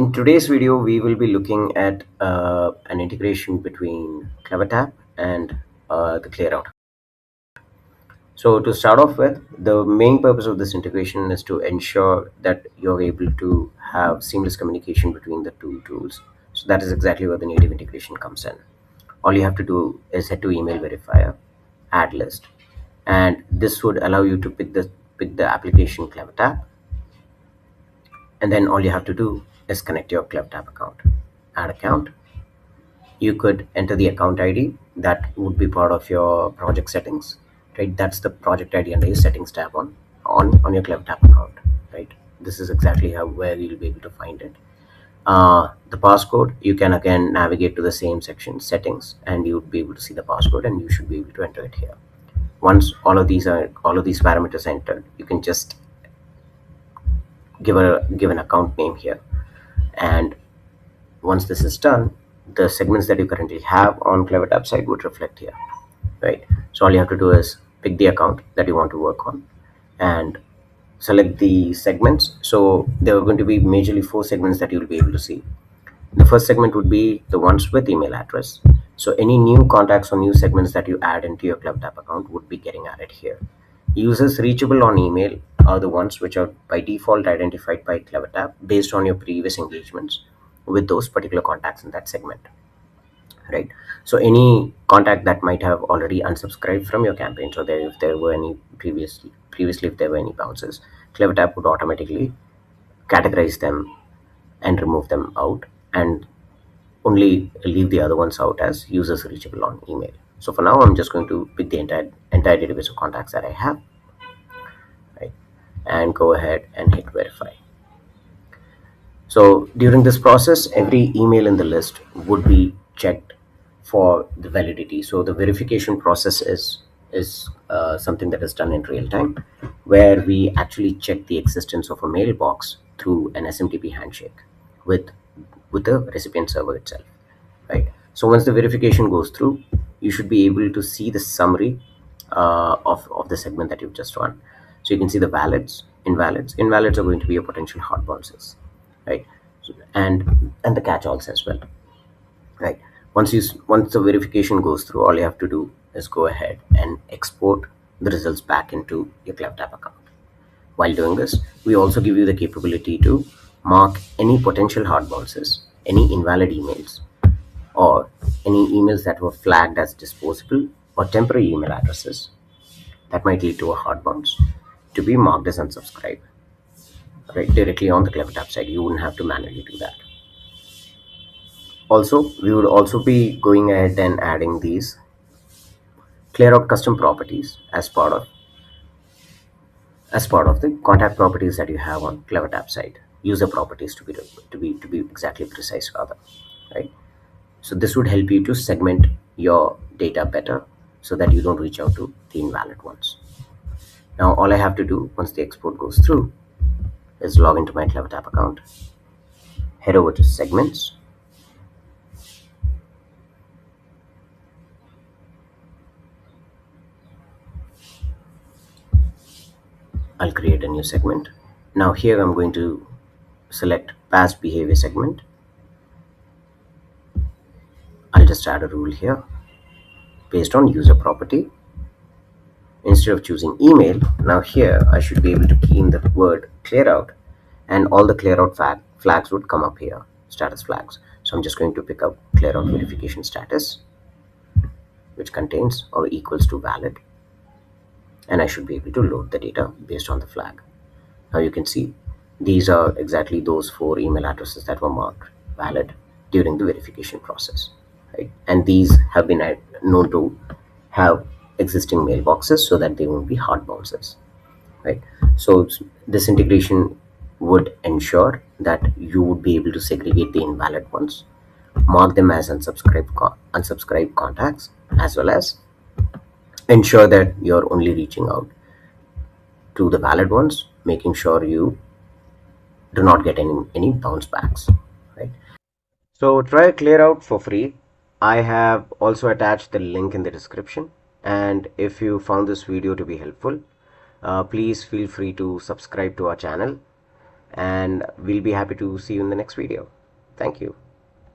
In today's video, we will be looking at an integration between CleverTap and the Clearout. So to start off with, the main purpose of this integration is to ensure that you're able to have seamless communication between the two tools. So that is exactly where the native integration comes in. All you have to do is head to email verifier, add list, and this would allow you to pick the application CleverTap, and then all you have to do is connect your CleverTap account. Add account. You could enter the account ID that would be part of your project settings, right? That's the project ID under your settings tab on your CleverTap account, right? This is exactly how where you'll be able to find it. The passcode, you can again navigate to the same section, settings, and you would be able to see the passcode, and you should be able to enter it here. Once all of these parameters entered, you can just give an account name here, and once this is done, the segments that you currently have on CleverTap side would reflect here, right? So all you have to do is pick the account that you want to work on and select the segments. So there are going to be majorly 4 segments that you'll be able to see. The first segment would be the ones with email address. So any new contacts or new segments that you add into your CleverTap account would be getting added here. Users reachable on email are the ones which are by default identified by CleverTap based on your previous engagements with those particular contacts in that segment, right? So any contact that might have already unsubscribed from your campaign, so if there were any previously if there were any bounces, CleverTap would automatically categorize them and remove them out and only leave the other ones out as users reachable on email. So for now, I'm just going to pick the entire database of contacts that I have, right, and go ahead and hit verify. So during this process, every email in the list would be checked for the validity. So the verification process is something that is done in real time, where we actually check the existence of a mailbox through an SMTP handshake with the recipient server itself, right? So once the verification goes through, you should be able to see the summary of the segment that you've just run. So you can see the valids, invalids. Invalids are going to be your potential hot bounces, right? And the catch-alls as well, right? Once the verification goes through, all you have to do is go ahead and export the results back into your CleverTap account. While doing this, we also give you the capability to mark any potential hard bounces, any invalid emails, or any emails that were flagged as disposable or temporary email addresses that might lead to a hard bounce to be marked as unsubscribe, right? Directly on the CleverTap side, you wouldn't have to manually do that. Also, we would also be going ahead and adding these Clearout custom properties as part of the contact properties that you have on CleverTap side, user properties to be exactly precise rather, right? So this would help you to segment your data better so that you don't reach out to the invalid ones. Now all I have to do once the export goes through is log into my CleverTap account, head over to segments, I'll create a new segment. Now here I'm going to select past behavior segment. I'll just add a rule here based on user property. Instead of choosing email, now here I should be able to key in the word Clearout, and all the Clearout flags would come up here, status flags. So I'm just going to pick up Clearout verification status, which contains or equals to valid, and I should be able to load the data based on the flag. Now you can see these are exactly those 4 email addresses that were marked valid during the verification process, right? And these have been known to have existing mailboxes so that they won't be hard bounces, right? So this integration would ensure that you would be able to segregate the invalid ones, mark them as unsubscribed contacts, as well as ensure that you're only reaching out to the valid ones, making sure you do not get any bounce backs, right? So try Clearout for free. I have also attached the link in the description, and if you found this video to be helpful, please feel free to subscribe to our channel and we'll be happy to see you in the next video. Thank you.